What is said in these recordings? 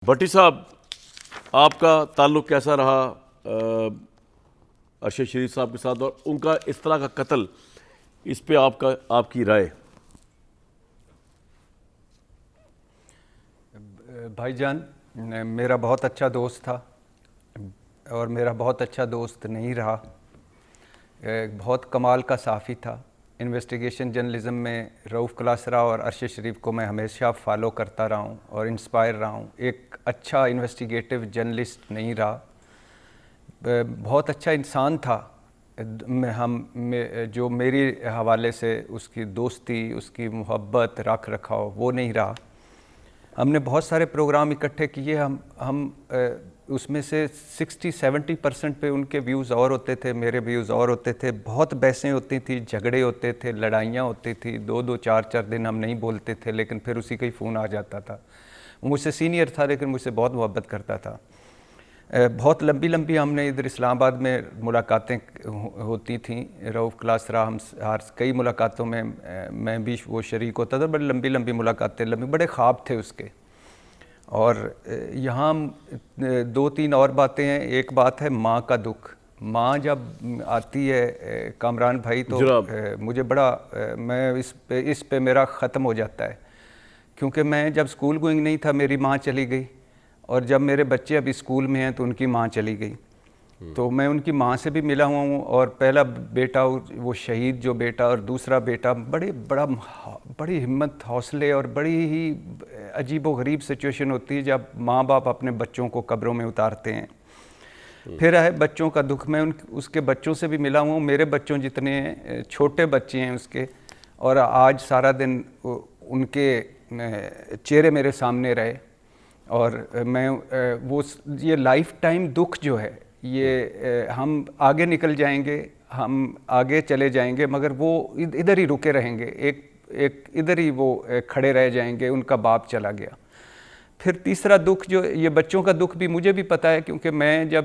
بھٹی صاحب، آپ کا تعلق کیسا رہا ارشد شریف صاحب کے ساتھ، اور ان کا اس طرح کا قتل، اس پہ آپ کی رائے؟ بھائی جان، میرا بہت اچھا دوست تھا اور میرا بہت اچھا دوست نہیں رہا. بہت کمال کا صحافی تھا. انویسٹیگیشن جرنلزم میں رؤف کلاسرا اور ارشد شریف کو میں ہمیشہ فالو کرتا رہا ہوں اور انسپائر رہا ہوں. ایک اچھا انویسٹیگیٹو جرنلسٹ نہیں رہا. بہت اچھا انسان تھا. جو میری حوالے سے اس کی دوستی، اس کی محبت، رکھ رکھاؤ، وہ نہیں رہا. ہم نے بہت سارے پروگرام اکٹھے کیے. ہم اس میں سے 60-70% پہ ان کے ویوز اور ہوتے تھے، میرے ویوز اور ہوتے تھے. بہت بحثیں ہوتی تھیں، جھگڑے ہوتے تھے، لڑائیاں ہوتی تھی. 2-2 4-4 دن ہم نہیں بولتے تھے، لیکن پھر اسی کا ہی فون آ جاتا تھا. وہ مجھ سے سینئر تھا لیکن مجھ سے بہت محبت کرتا تھا. بہت لمبی ہم نے ادھر اسلام آباد میں ملاقاتیں ہوتی تھیں. رؤف کلاسرا، ہم کئی ملاقاتوں میں میں بھی وہ شریک ہوتا تھا. بڑی لمبی ملاقاتیں، بڑے خواب تھے اس کے. اور یہاں 2-3 اور باتیں ہیں. ایک بات ہے ماں کا دکھ. ماں جب آتی ہے کامران بھائی تو جناب، مجھے بڑا میں اس پہ میرا ختم ہو جاتا ہے، کیونکہ میں جب اسکول گوئنگ نہیں تھا میری ماں چلی گئی، اور جب میرے بچے ابھی اسکول میں ہیں تو ان کی ماں چلی گئی. تو میں ان کی ماں سے بھی ملا ہوا ہوں. اور پہلا بیٹا وہ شہید جو بیٹا، اور دوسرا بیٹا بڑی ہمت، حوصلے، اور بڑی ہی عجیب و غریب سچویشن ہوتی ہے جب ماں باپ اپنے بچوں کو قبروں میں اتارتے ہیں. پھر ہے بچوں کا دکھ. میں اس کے بچوں سے بھی ملا ہوں. میرے بچوں جتنے ہیں، چھوٹے بچے ہیں اس کے، اور آج سارا دن ان کے چہرے میرے سامنے رہے. اور میں یہ لائف ٹائم دکھ جو ہے، یہ ہم آگے نکل جائیں گے، ہم آگے چلے جائیں گے، مگر وہ ادھر ہی رکے رہیں گے. ایک ادھر ہی وہ کھڑے رہ جائیں گے. ان کا باپ چلا گیا. پھر تیسرا دکھ جو یہ بچوں کا دکھ بھی مجھے بھی پتہ ہے، کیونکہ میں جب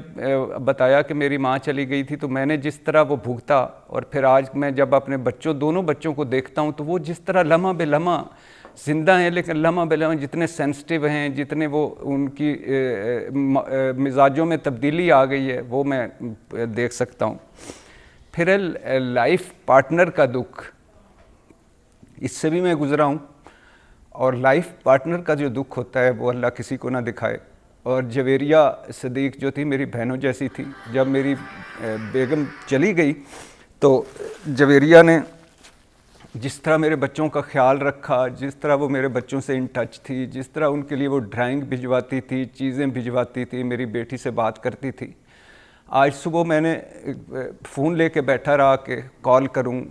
بتایا کہ میری ماں چلی گئی تھی تو میں نے جس طرح وہ بھوگتا، اور پھر آج میں جب اپنے دونوں بچوں کو دیکھتا ہوں تو وہ جس طرح لمحہ بے لمحہ زندہ ہیں، لیکن لمحہ بے لمحہ جتنے سینسٹیو ہیں، جتنے وہ ان کی مزاجوں میں تبدیلی آ گئی ہے، وہ میں دیکھ سکتا ہوں. پھر لائف پارٹنر کا دکھ، اس سے بھی میں گزرا ہوں. اور لائف پارٹنر کا جو دکھ ہوتا ہے وہ اللہ کسی کو نہ دکھائے. اور جویریہ صدیق جو تھی میری بہنوں جیسی تھی. جب میری بیگم چلی گئی تو جویریہ نے جس طرح میرے بچوں کا خیال رکھا، جس طرح وہ میرے بچوں سے ان ٹچ تھی، جس طرح ان کے لیے وہ ڈرائنگ بھجواتی تھی، چیزیں بھجواتی تھی، میری بیٹی سے بات کرتی تھی. آج صبح میں نے فون لے کے بیٹھا رہا کہ کال کروں.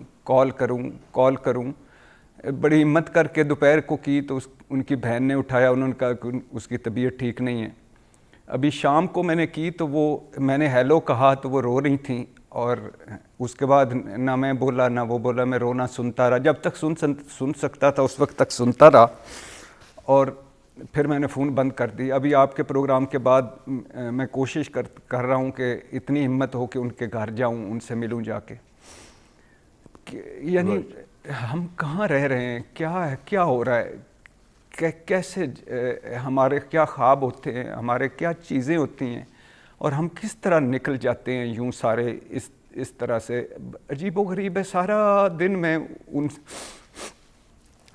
بڑی ہمت کر کے دوپہر کو کی تو ان کی بہن نے اٹھایا. انہوں نے کہا کہ اس کی طبیعت ٹھیک نہیں ہے. ابھی شام کو میں نے کی تو میں نے ہیلو کہا تو وہ رو رہی تھیں. اور اس کے بعد نہ میں بولا نہ وہ بولا. میں رونا سنتا رہا. جب تک سن سکتا تھا اس وقت تک سنتا رہا، اور پھر میں نے فون بند کر دی. ابھی آپ کے پروگرام کے بعد میں کوشش کر رہا ہوں کہ اتنی ہمت ہو کہ ان کے گھر جاؤں، ان سے ملوں جا کے. یعنی ہم کہاں رہ رہے ہیں، کیا ہو رہا ہے، کیسے ہمارے کیا خواب ہوتے ہیں، ہمارے کیا چیزیں ہوتی ہیں، اور ہم کس طرح نکل جاتے ہیں یوں سارے اس طرح سے. عجیب و غریب ہے. سارا دن میں ان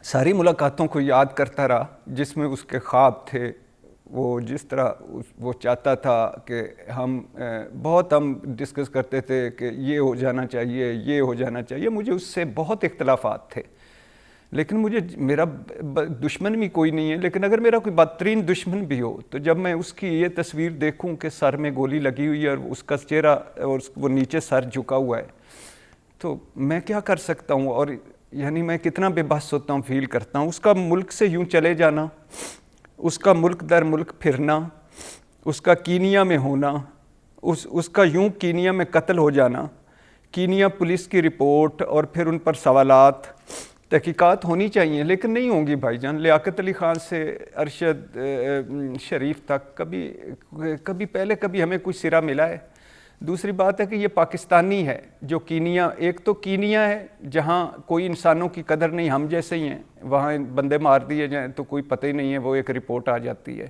ساری ملاقاتوں کو یاد کرتا رہا جس میں اس کے خواب تھے. وہ جس طرح وہ چاہتا تھا کہ ہم ڈسکس کرتے تھے کہ یہ ہو جانا چاہیے. مجھے اس سے بہت اختلافات تھے، لیکن میرا دشمن بھی کوئی نہیں ہے. لیکن اگر میرا کوئی بدترین دشمن بھی ہو تو جب میں اس کی یہ تصویر دیکھوں کہ سر میں گولی لگی ہوئی ہے اور اس کا چہرہ اور وہ نیچے سر جھکا ہوا ہے، تو میں کیا کر سکتا ہوں؟ اور یعنی میں کتنا بے بس ہوتا ہوں، فیل کرتا ہوں. اس کا ملک سے یوں چلے جانا، اس کا ملک در ملک پھرنا، اس کا کینیا میں ہونا، اس کا یوں کینیا میں قتل ہو جانا. کینیا پولیس کی رپورٹ اور پھر ان پر سوالات، تحقیقات ہونی چاہیے، لیکن نہیں ہوں گی بھائی جان. لیاقت علی خان سے ارشد شریف تک کبھی ہمیں کچھ سرا ملا ہے؟ دوسری بات ہے کہ یہ پاکستانی ہے جو کینیا، ایک تو کینیا ہے جہاں کوئی انسانوں کی قدر نہیں، ہم جیسے ہی ہیں. وہاں بندے مار دیے جائیں تو کوئی پتہ ہی نہیں ہے، وہ ایک رپورٹ آ جاتی ہے.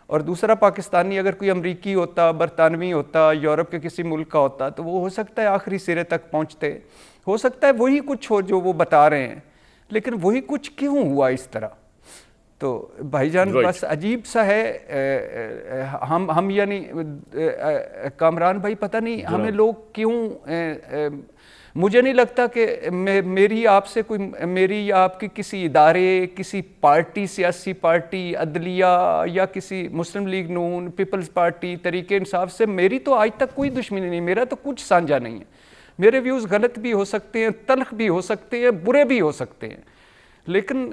اور دوسرا پاکستانی اگر کوئی امریکی ہوتا, برطانوی ہوتا, یورپ کے کسی ملک کا ہوتا, تو وہ ہو سکتا ہے آخری سرے تک پہنچتے, ہو سکتا ہے وہی کچھ ہو جو وہ بتا رہے ہیں, لیکن وہی کچھ کیوں ہوا اس طرح؟ تو بھائی جان بس عجیب سا ہے. ہم یعنی کامران بھائی پتہ نہیں ہمیں لوگ کیوں, مجھے نہیں لگتا کہ میری آپ سے کوئی, میری یا آپ کی کسی ادارے, کسی پارٹی, سیاسی پارٹی, عدلیہ یا کسی مسلم لیگ نون, پیپلز پارٹی, تحریک انصاف سے میری تو آج تک کوئی دشمنی نہیں, میرا تو کچھ سانجھا نہیں ہے. میرے ویوز غلط بھی ہو سکتے ہیں, تلخ بھی ہو سکتے ہیں, برے بھی ہو سکتے ہیں, لیکن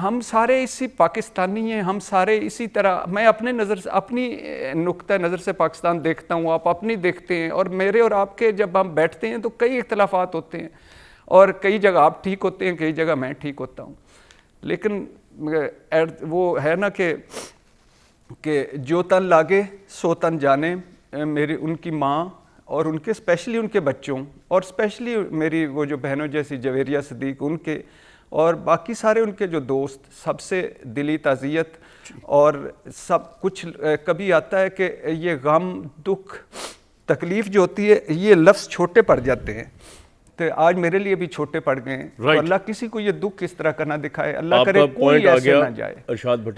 ہم سارے اسی پاکستانی ہیں, ہم سارے اسی طرح. میں اپنے نظر سے, اپنی نقطہ نظر سے پاکستان دیکھتا ہوں, آپ اپنی دیکھتے ہیں, اور میرے اور آپ کے جب ہم بیٹھتے ہیں تو کئی اختلافات ہوتے ہیں, اور کئی جگہ آپ ٹھیک ہوتے ہیں, کئی جگہ میں ٹھیک ہوتا ہوں. لیکن وہ ہے نا کہ جو تن لاگے سو تن جانے. میری ان کی ماں اور ان کے اسپیشلی ان کے بچوں, اور اسپیشلی میری وہ جو بہنوں جیسی جویریہ صدیق, ان کے اور باقی سارے ان کے جو دوست, سب سے دلی تعزیت. اور سب کچھ کبھی آتا ہے کہ یہ غم, دکھ, تکلیف جو ہوتی ہے, یہ لفظ چھوٹے پڑ جاتے ہیں, تو آج میرے لیے بھی چھوٹے پڑ گئے ہیں. تو اللہ کسی کو یہ دکھ اس طرح کا نہ دکھائے, اللہ کرے کوئی ایسے نہ جائے,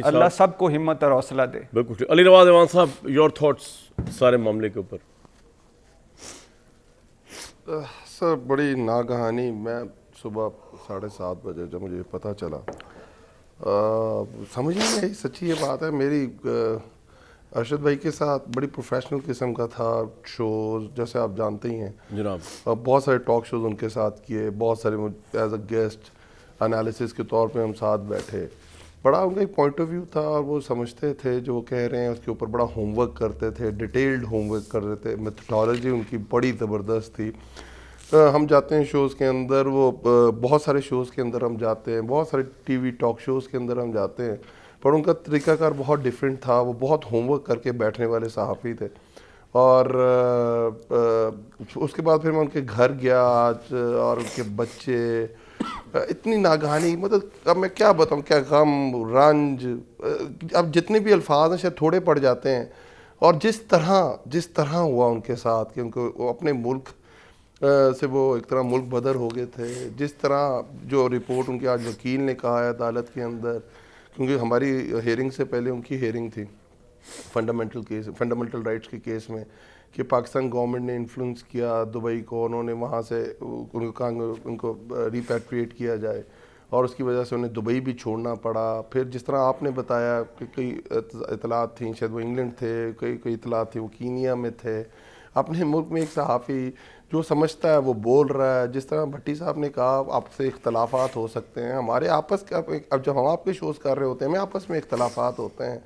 اللہ سب کو ہمت اور حوصلہ دے. بالکل. علی نواز ایوان صاحب, یور تھاٹس سارے معاملے کے اوپر. سر بڑی ناگہانی, میں صبح 7:30 بجے جب مجھے پتہ چلا, سمجھ نہیں آئی, سچی یہ بات ہے. میری ارشد بھائی کے ساتھ بڑی پروفیشنل قسم کا تھا شوز, جیسے آپ جانتے ہی ہیں جناب, بہت سارے ٹاک شوز ان کے ساتھ کیے, بہت سارے ایز اے گیسٹ انالیسس کے طور پہ ہم ساتھ بیٹھے. بڑا ان کا ایک پوائنٹ آف ویو تھا, اور وہ سمجھتے تھے جو وہ کہہ رہے ہیں اس کے اوپر بڑا ہوم ورک کرتے تھے, ڈیٹیلڈ ہوم ورک کرتے تھے, میتھڈالوجی ان کی بڑی زبردست تھی. ہم جاتے ہیں شوز کے اندر, وہ بہت سارے شوز کے اندر ہم جاتے ہیں, بہت سارے ٹی وی ٹاک شوز کے اندر ہم جاتے ہیں, پر ان کا طریقہ کار بہت ڈیفرنٹ تھا. وہ بہت ہوم ورک کر کے بیٹھنے والے صحافی تھے. اور اس کے بعد پھر میں ان کے گھر گیا آج, اور ان کے بچے, اتنی ناگہانی, مطلب اب میں کیا بتاؤں, کیا غم, رنج, اب جتنے بھی الفاظ ہیں شاید تھوڑے پڑ جاتے ہیں. اور جس طرح ہوا ان کے ساتھ کہ ان کو وہ اپنے ملک سے وہ ایک طرح ملک بدر ہو گئے تھے, جس طرح جو رپورٹ ان کے آج وکیل نے کہا ہے عدالت کے اندر, کیونکہ ہماری ہیئرنگ سے پہلے ان کی ہیئرنگ تھی فنڈامنٹل رائٹس کے کیس میں, کہ پاکستان گورنمنٹ نے انفلوئنس کیا دبئی کو, انہوں نے وہاں سے ان کو ریپیٹریٹ کیا جائے, اور اس کی وجہ سے انہیں دبئی بھی چھوڑنا پڑا. پھر جس طرح آپ نے بتایا کہ کئی اطلاعات تھیں, شاید وہ انگلینڈ تھے, کئی اطلاعات تھیں وہ کینیا میں تھے. اپنے ملک میں ایک صحافی جو سمجھتا ہے وہ بول رہا ہے. جس طرح بھٹی صاحب نے کہا, آپ سے اختلافات ہو سکتے ہیں, ہمارے آپس کا, اب جب ہم آپ کے شوز کر رہے ہوتے ہیں, ہمیں آپس میں اختلافات ہوتے ہیں,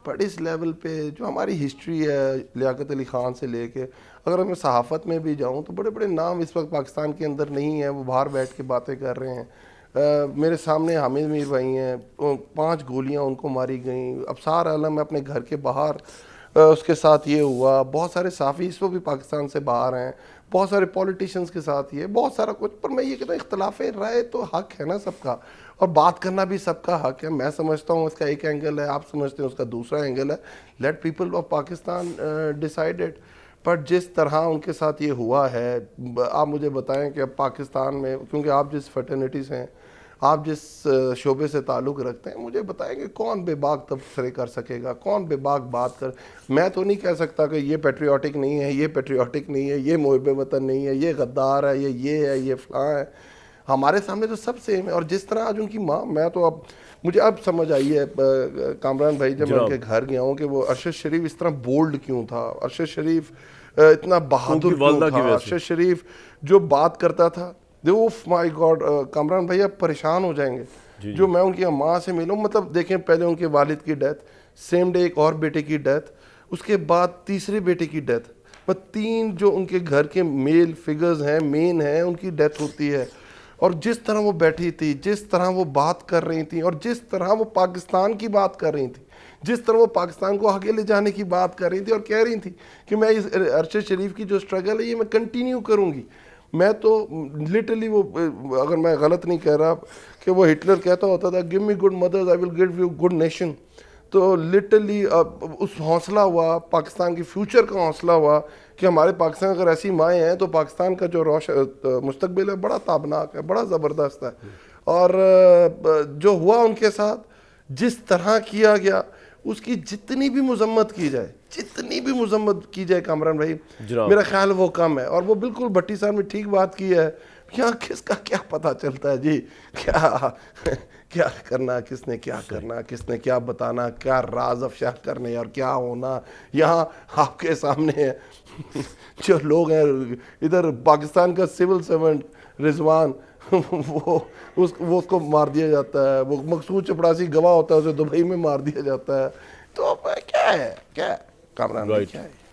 بٹ اس لیول پہ جو ہماری ہسٹری ہے لیاقت علی خان سے لے کے, اگر میں صحافت میں بھی جاؤں تو بڑے بڑے نام اس وقت پاکستان کے اندر نہیں ہیں, وہ باہر بیٹھ کے باتیں کر رہے ہیں. میرے سامنے حامد میر بھائی ہیں, 5 گولیاں ان کو ماری گئیں. ابصار عالم اپنے گھر کے باہر, اس کے ساتھ یہ ہوا. بہت سارے صحافی اس وقت بھی پاکستان سے باہر ہیں, بہت سارے پولیٹیشنز کے ساتھ یہ بہت سارا کچھ. پر میں یہ کہتا ہوں اختلاف رائے تو حق ہے نا سب کا, اور بات کرنا بھی سب کا حق ہے. میں سمجھتا ہوں اس کا ایک اینگل ہے, آپ سمجھتے ہیں اس کا دوسرا اینگل ہے. Let people of Pakistan decide it. پر جس طرح ان کے ساتھ یہ ہوا ہے, آپ مجھے بتائیں کہ اب پاکستان میں, کیونکہ آپ جس فرٹرنیٹی سے ہیں, آپ جس شعبے سے تعلق رکھتے ہیں, مجھے بتائیں کہ کون بے باک تبصرے کر سکے گا, کون بے باک بات کر. میں تو نہیں کہہ سکتا کہ یہ پیٹریوٹک نہیں ہے, یہ پیٹریوٹک نہیں ہے, یہ محب وطن نہیں ہے, یہ غدار ہے, یہ ہے, یہ فلاں ہے. ہمارے سامنے تو سب سیم ہے. اور جس طرح آج ان کی ماں, میں تو مجھے اب سمجھ آئی ہے کامران بھائی جب میں ان کے گھر گیا ہوں, کہ وہ ارشد شریف اس طرح بولڈ کیوں تھا, ارشد شریف اتنا بہادر کیوں تھا, ارشد شریف جو بات کرتا تھا. مائی گاڈ کامران بھائی آپ پریشان ہو جائیں گے جو میں ان کی ماں سے ملوں. مطلب دیکھیں, پہلے ان کے والد کی ڈیتھ, سیم ڈے ایک اور بیٹے کی ڈیتھ, اس کے بعد تیسرے بیٹے کی ڈیتھ, 3 جو ان کے گھر کے میل فگرز ہیں, مین ہیں, ان کی ڈیتھ ہوتی ہے. اور جس طرح وہ بیٹھی تھی, جس طرح وہ بات کر رہی تھیں, اور جس طرح وہ پاکستان کی بات کر رہی تھیں, جس طرح وہ پاکستان کو آگے لے جانے کی بات کر رہی تھی, اور کہہ رہی تھی کہ میں اس ارشد شریف کی جو اسٹرگل ہے یہ میں کنٹینیو کروں گی. میں تو لٹرلی, وہ اگر میں غلط نہیں کہہ رہا, کہ وہ ہٹلر کہتا ہوتا تھا, give me good mothers I will give you good nation. تو لٹرلی اس حوصلہ ہوا، پاکستان کے فیوچر کا حوصلہ ہوا کہ ہمارے پاکستان اگر ایسی مائیں ہیں تو پاکستان کا جو مستقبل ہے بڑا تابناک ہے، بڑا زبردست ہے. اور جو ہوا ان کے ساتھ، جس طرح کیا گیا، اس کی جتنی بھی مذمت کی جائے کامران بھائی، میرا خیال وہ کم ہے. اور وہ بالکل بھٹی صاحب نے ٹھیک بات کی ہے، یہاں کس کا کیا پتہ چلتا ہے جی، کیا کرنا، کس نے کیا کرنا، کس نے کیا بتانا، کیا راز افشا کرنے اور کیا ہونا. یہاں آپ کے سامنے ہے جو لوگ ہیں. ادھر پاکستان کا سول سرونٹ رضوان، وہ اس کو مار دیا جاتا ہے. وہ مقصود چپڑاسی گواہ ہوتا ہے، اسے دبئی میں مار دیا جاتا ہے. تو کیا ہے کامران بھائی، کیا ہے؟